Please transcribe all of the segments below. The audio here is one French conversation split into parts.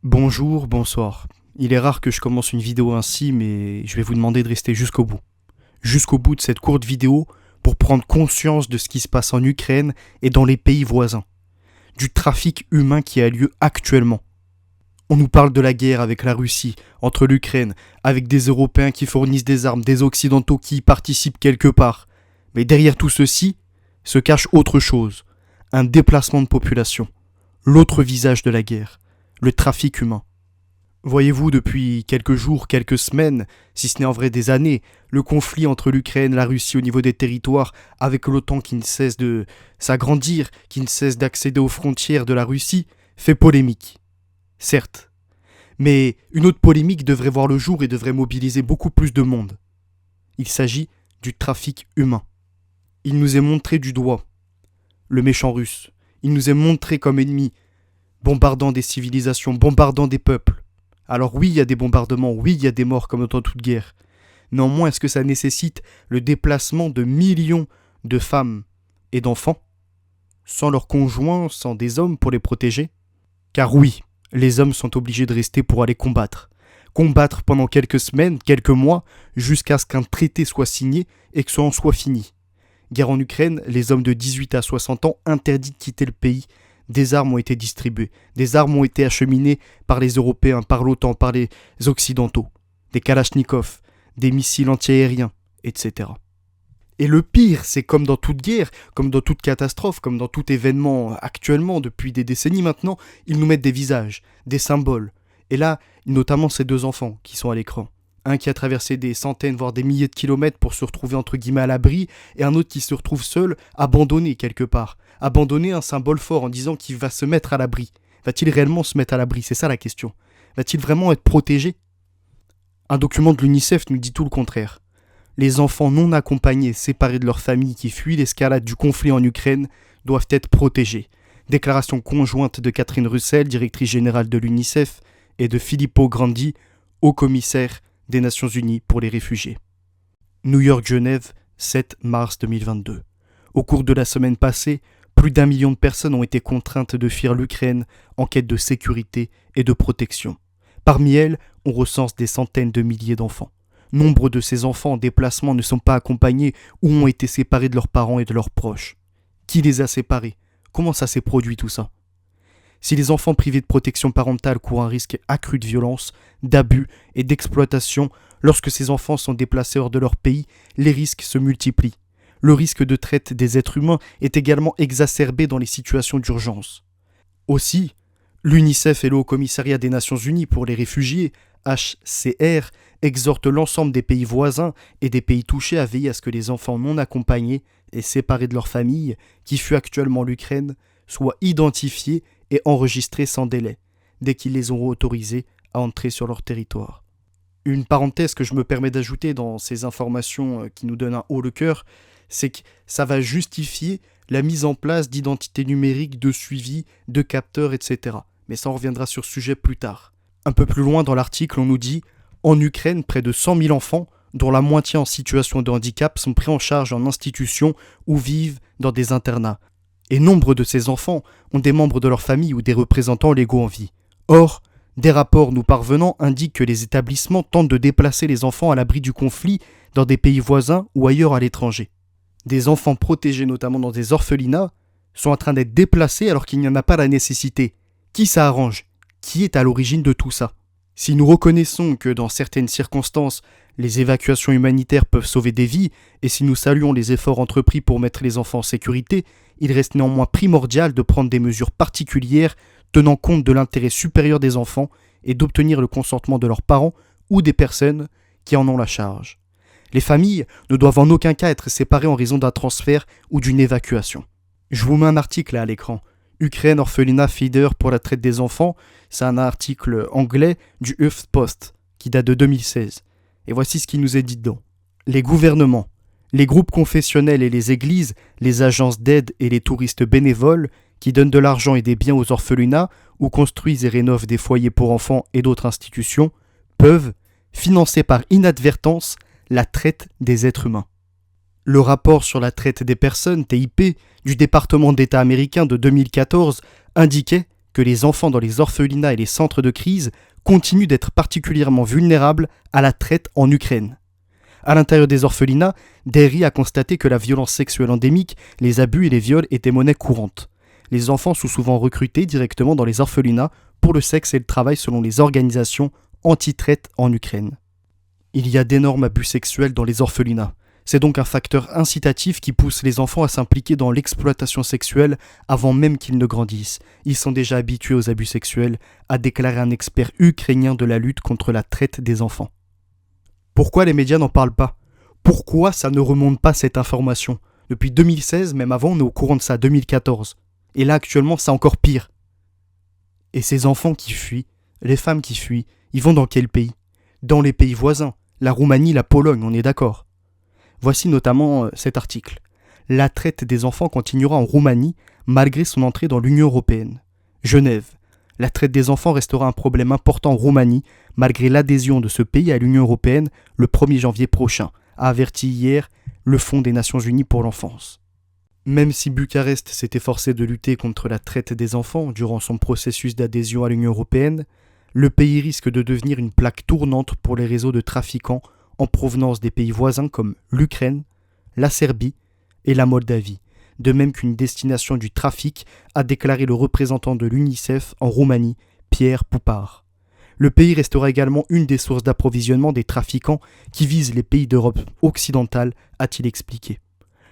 Bonjour, bonsoir. Il est rare que je commence une vidéo ainsi, mais je vais vous demander de rester jusqu'au bout. Jusqu'au bout de cette courte vidéo pour prendre conscience de ce qui se passe en Ukraine et dans les pays voisins. Du trafic humain qui a lieu actuellement. On nous parle de la guerre avec la Russie, entre l'Ukraine, avec des Européens qui fournissent des armes, des Occidentaux qui y participent quelque part. Mais derrière tout ceci se cache autre chose. Un déplacement de population. L'autre visage de la guerre. Le trafic humain. Voyez-vous, depuis quelques jours, quelques semaines, si ce n'est en vrai des années, le conflit entre l'Ukraine et la Russie au niveau des territoires, avec l'OTAN qui ne cesse de s'agrandir, qui ne cesse d'accéder aux frontières de la Russie, fait polémique. Certes. Mais une autre polémique devrait voir le jour et devrait mobiliser beaucoup plus de monde. Il s'agit du trafic humain. Il nous est montré du doigt. Le méchant russe. Il nous est montré comme ennemi, bombardant des civilisations, bombardant des peuples. Alors oui, il y a des bombardements, oui, il y a des morts comme dans toute guerre. Néanmoins, est-ce que ça nécessite le déplacement de millions de femmes et d'enfants, sans leurs conjoints, sans des hommes pour les protéger ? Car oui, les hommes sont obligés de rester pour aller combattre. Combattre pendant quelques semaines, quelques mois, jusqu'à ce qu'un traité soit signé et que ça en soit fini. Guerre en Ukraine, les hommes de 18 à 60 ans interdits de quitter le pays. Des armes ont été distribuées, des armes ont été acheminées par les Européens, par l'OTAN, par les Occidentaux, des Kalachnikovs, des missiles antiaériens, etc. Et le pire, c'est comme dans toute guerre, comme dans toute catastrophe, comme dans tout événement actuellement, depuis des décennies maintenant, ils nous mettent des visages, des symboles. Et là, notamment ces deux enfants qui sont à l'écran. Un qui a traversé des centaines, voire des milliers de kilomètres pour se retrouver entre guillemets à l'abri, et un autre qui se retrouve seul, abandonné quelque part. Abandonné, un symbole fort en disant qu'il va se mettre à l'abri. Va-t-il réellement se mettre à l'abri ? C'est ça la question. Va-t-il vraiment être protégé ? Un document de l'UNICEF nous dit tout le contraire. Les enfants non accompagnés, séparés de leur famille qui fuient l'escalade du conflit en Ukraine, doivent être protégés. Déclaration conjointe de Catherine Russell, directrice générale de l'UNICEF, et de Filippo Grandi, haut-commissaire des Nations Unies pour les réfugiés. New York-Genève, 7 mars 2022. Au cours de la semaine passée, plus d'1 million de personnes ont été contraintes de fuir l'Ukraine en quête de sécurité et de protection. Parmi elles, on recense des centaines de milliers d'enfants. Nombre de ces enfants en déplacement ne sont pas accompagnés ou ont été séparés de leurs parents et de leurs proches. Qui les a séparés ? Comment ça s'est produit tout ça ? Si les enfants privés de protection parentale courent un risque accru de violence, d'abus et d'exploitation, lorsque ces enfants sont déplacés hors de leur pays, les risques se multiplient. Le risque de traite des êtres humains est également exacerbé dans les situations d'urgence. Aussi, l'UNICEF et le Haut-Commissariat des Nations Unies pour les réfugiés, HCR, exhortent l'ensemble des pays voisins et des pays touchés à veiller à ce que les enfants non accompagnés et séparés de leur famille, qui fuient actuellement l'Ukraine, soient identifiés et enregistrés sans délai, dès qu'ils les auront autorisés à entrer sur leur territoire. Une parenthèse que je me permets d'ajouter dans ces informations qui nous donnent un haut le cœur, c'est que ça va justifier la mise en place d'identités numériques, de suivi, de capteurs, etc. Mais ça, on reviendra sur ce sujet plus tard. Un peu plus loin dans l'article, on nous dit « En Ukraine, près de 100 000 enfants, dont la moitié en situation de handicap, sont pris en charge en institution ou vivent dans des internats. Et nombre de ces enfants ont des membres de leur famille ou des représentants légaux en vie. Or, des rapports nous parvenant indiquent que les établissements tentent de déplacer les enfants à l'abri du conflit dans des pays voisins ou ailleurs à l'étranger. Des enfants protégés notamment dans des orphelinats sont en train d'être déplacés alors qu'il n'y en a pas la nécessité. Qui ça arrange ? Qui est à l'origine de tout ça ? Si nous reconnaissons que dans certaines circonstances, les évacuations humanitaires peuvent sauver des vies, et si nous saluons les efforts entrepris pour mettre les enfants en sécurité, il reste néanmoins primordial de prendre des mesures particulières tenant compte de l'intérêt supérieur des enfants et d'obtenir le consentement de leurs parents ou des personnes qui en ont la charge. Les familles ne doivent en aucun cas être séparées en raison d'un transfert ou d'une évacuation. Je vous mets un article à l'écran. Ukraine orphelinat feeder pour la traite des enfants, c'est un article anglais du HuffPost qui date de 2016. Et voici ce qui nous est dit dedans. Les gouvernements, les groupes confessionnels et les églises, les agences d'aide et les touristes bénévoles qui donnent de l'argent et des biens aux orphelinats ou construisent et rénovent des foyers pour enfants et d'autres institutions, peuvent financer par inadvertance la traite des êtres humains. Le rapport sur la traite des personnes, TIP, du département d'État américain de 2014 indiquait que les enfants dans les orphelinats et les centres de crise continuent d'être particulièrement vulnérables à la traite en Ukraine. À l'intérieur des orphelinats, Derry a constaté que la violence sexuelle endémique, les abus et les viols étaient monnaie courante. Les enfants sont souvent recrutés directement dans les orphelinats pour le sexe et le travail selon les organisations anti-traite en Ukraine. Il y a d'énormes abus sexuels dans les orphelinats. C'est donc un facteur incitatif qui pousse les enfants à s'impliquer dans l'exploitation sexuelle avant même qu'ils ne grandissent. Ils sont déjà habitués aux abus sexuels, a déclaré un expert ukrainien de la lutte contre la traite des enfants. Pourquoi les médias n'en parlent pas ? Pourquoi ça ne remonte pas cette information ? Depuis 2016, même avant, on est au courant de ça, 2014. Et là, actuellement, c'est encore pire. Et ces enfants qui fuient, les femmes qui fuient, ils vont dans quel pays ? Dans les pays voisins, la Roumanie, la Pologne, on est d'accord. Voici notamment cet article. La traite des enfants continuera en Roumanie malgré son entrée dans l'Union européenne. Genève. La traite des enfants restera un problème important en Roumanie malgré l'adhésion de ce pays à l'Union européenne le 1er janvier prochain, a averti hier le Fonds des Nations Unies pour l'enfance. Même si Bucarest s'est efforcé de lutter contre la traite des enfants durant son processus d'adhésion à l'Union européenne, le pays risque de devenir une plaque tournante pour les réseaux de trafiquants en provenance des pays voisins comme l'Ukraine, la Serbie et la Moldavie, de même qu'une destination du trafic, a déclaré le représentant de l'UNICEF en Roumanie, Pierre Poupard. Le pays restera également une des sources d'approvisionnement des trafiquants qui visent les pays d'Europe occidentale, a-t-il expliqué.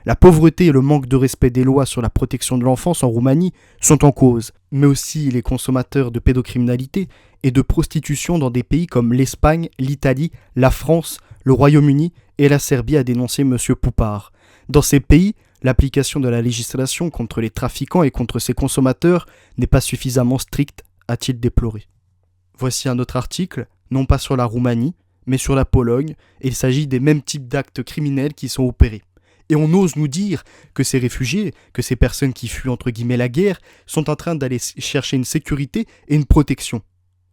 La pauvreté et le manque de respect des lois sur la protection de l'enfance en Roumanie sont en cause, mais aussi les consommateurs de pédocriminalité et de prostitution dans des pays comme l'Espagne, l'Italie, la France, le Royaume-Uni et la Serbie, a dénoncé M. Poupard. Dans ces pays, l'application de la législation contre les trafiquants et contre ces consommateurs n'est pas suffisamment stricte, a-t-il déploré. Voici un autre article, non pas sur la Roumanie, mais sur la Pologne, et il s'agit des mêmes types d'actes criminels qui sont opérés. Et on ose nous dire que ces réfugiés, que ces personnes qui fuient entre guillemets la guerre, sont en train d'aller chercher une sécurité et une protection.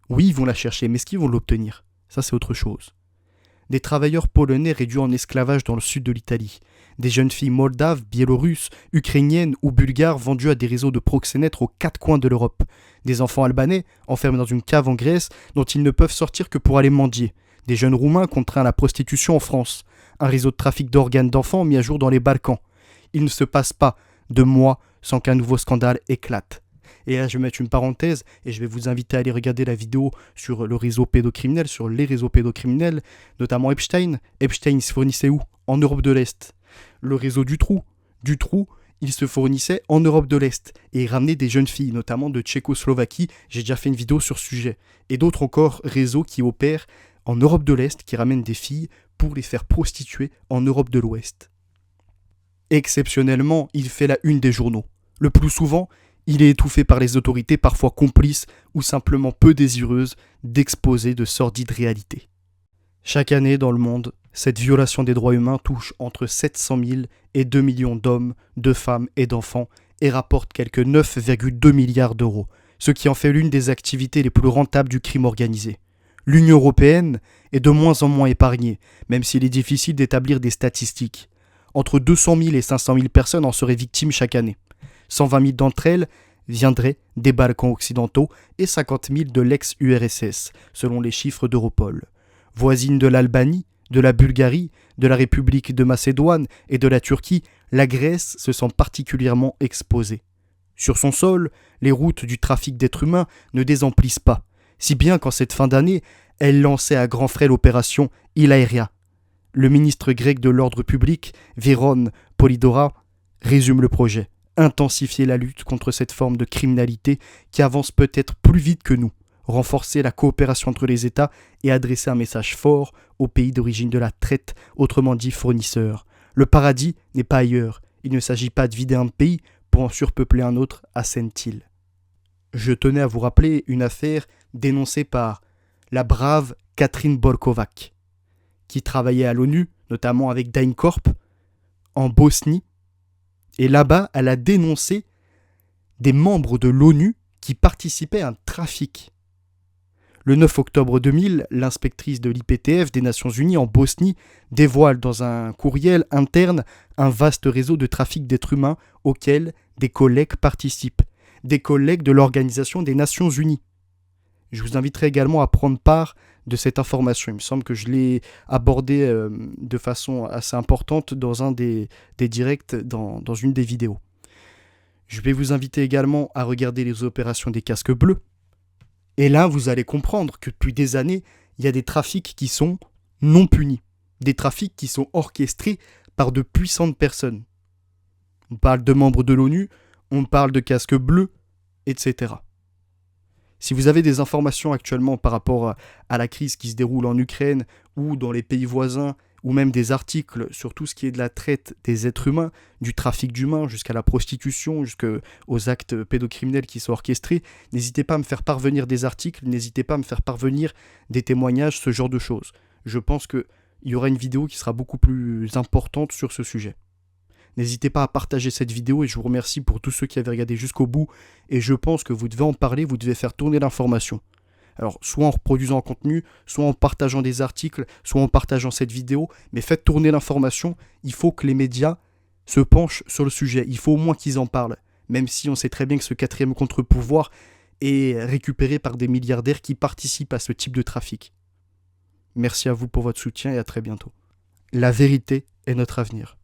Oui, ils vont la chercher, mais est-ce qu'ils vont l'obtenir ? Ça, c'est autre chose. Des travailleurs polonais réduits en esclavage dans le sud de l'Italie. Des jeunes filles moldaves, biélorusses, ukrainiennes ou bulgares vendues à des réseaux de proxénètes aux quatre coins de l'Europe. Des enfants albanais enfermés dans une cave en Grèce dont ils ne peuvent sortir que pour aller mendier. Des jeunes roumains contraints à la prostitution en France. Un réseau de trafic d'organes d'enfants mis à jour dans les Balkans. Il ne se passe pas de mois sans qu'un nouveau scandale éclate. Et là, je vais mettre une parenthèse et je vais vous inviter à aller regarder la vidéo sur le réseau pédocriminel, sur les réseaux pédocriminels, notamment Epstein. Epstein, il se fournissait où ? En Europe de l'Est. Le réseau du Trou, il se fournissait en Europe de l'Est et il ramenait des jeunes filles, notamment de Tchécoslovaquie. J'ai déjà fait une vidéo sur ce sujet. Et d'autres encore réseaux qui opèrent en Europe de l'Est, qui ramènent des filles pour les faire prostituer en Europe de l'Ouest. Exceptionnellement, il fait la une des journaux. Le plus souvent, il est étouffé par les autorités parfois complices ou simplement peu désireuses d'exposer de sordides réalités. Chaque année dans le monde, cette violation des droits humains touche entre 700 000 et 2 millions d'hommes, de femmes et d'enfants et rapporte quelque 9,2 milliards d'euros, ce qui en fait l'une des activités les plus rentables du crime organisé. L'Union européenne est de moins en moins épargnée, même s'il est difficile d'établir des statistiques. Entre 200 000 et 500 000 personnes en seraient victimes chaque année. 120 000 d'entre elles viendraient des Balkans occidentaux et 50 000 de l'ex-URSS, selon les chiffres d'Europol. Voisine de l'Albanie, de la Bulgarie, de la République de Macédoine et de la Turquie, la Grèce se sent particulièrement exposée. Sur son sol, les routes du trafic d'êtres humains ne désemplissent pas, si bien qu'en cette fin d'année, elle lançait à grands frais l'opération Ilaria. Le ministre grec de l'ordre public, Véron Polydora, résume le projet. Intensifier la lutte contre cette forme de criminalité qui avance peut-être plus vite que nous, renforcer la coopération entre les États et adresser un message fort aux pays d'origine de la traite, autrement dit fournisseurs. Le paradis n'est pas ailleurs, il ne s'agit pas de vider un pays pour en surpeupler un autre, assène-t-il. Je tenais à vous rappeler une affaire dénoncée par la brave Catherine Borkovac, qui travaillait à l'ONU, notamment avec DynCorp, en Bosnie. Et là-bas, elle a dénoncé des membres de l'ONU qui participaient à un trafic. Le 9 octobre 2000, l'inspectrice de l'IPTF des Nations Unies en Bosnie dévoile dans un courriel interne un vaste réseau de trafic d'êtres humains auquel des collègues participent. des collègues de l'Organisation des Nations Unies. Je vous inviterai également à prendre part de cette information. Il me semble que je l'ai abordé de façon assez importante dans un des directs, dans une des vidéos. Je vais vous inviter également à regarder les opérations des casques bleus. Et là, vous allez comprendre que depuis des années, il y a des trafics qui sont non punis. Des trafics qui sont orchestrés par de puissantes personnes. On parle de membres de l'ONU, on parle de casques bleus, etc. Si vous avez des informations actuellement par rapport à la crise qui se déroule en Ukraine ou dans les pays voisins, ou même des articles sur tout ce qui est de la traite des êtres humains, du trafic d'humains jusqu'à la prostitution, jusqu'aux actes pédocriminels qui sont orchestrés, n'hésitez pas à me faire parvenir des articles, n'hésitez pas à me faire parvenir des témoignages, ce genre de choses. Je pense qu'il y aura une vidéo qui sera beaucoup plus importante sur ce sujet. N'hésitez pas à partager cette vidéo et je vous remercie pour tous ceux qui avaient regardé jusqu'au bout. Et je pense que vous devez en parler, vous devez faire tourner l'information. Alors, soit en reproduisant un contenu, soit en partageant des articles, soit en partageant cette vidéo, mais faites tourner l'information. Il faut que les médias se penchent sur le sujet. Il faut au moins qu'ils en parlent. Même si on sait très bien que ce quatrième contre-pouvoir est récupéré par des milliardaires qui participent à ce type de trafic. Merci à vous pour votre soutien et à très bientôt. La vérité est notre avenir.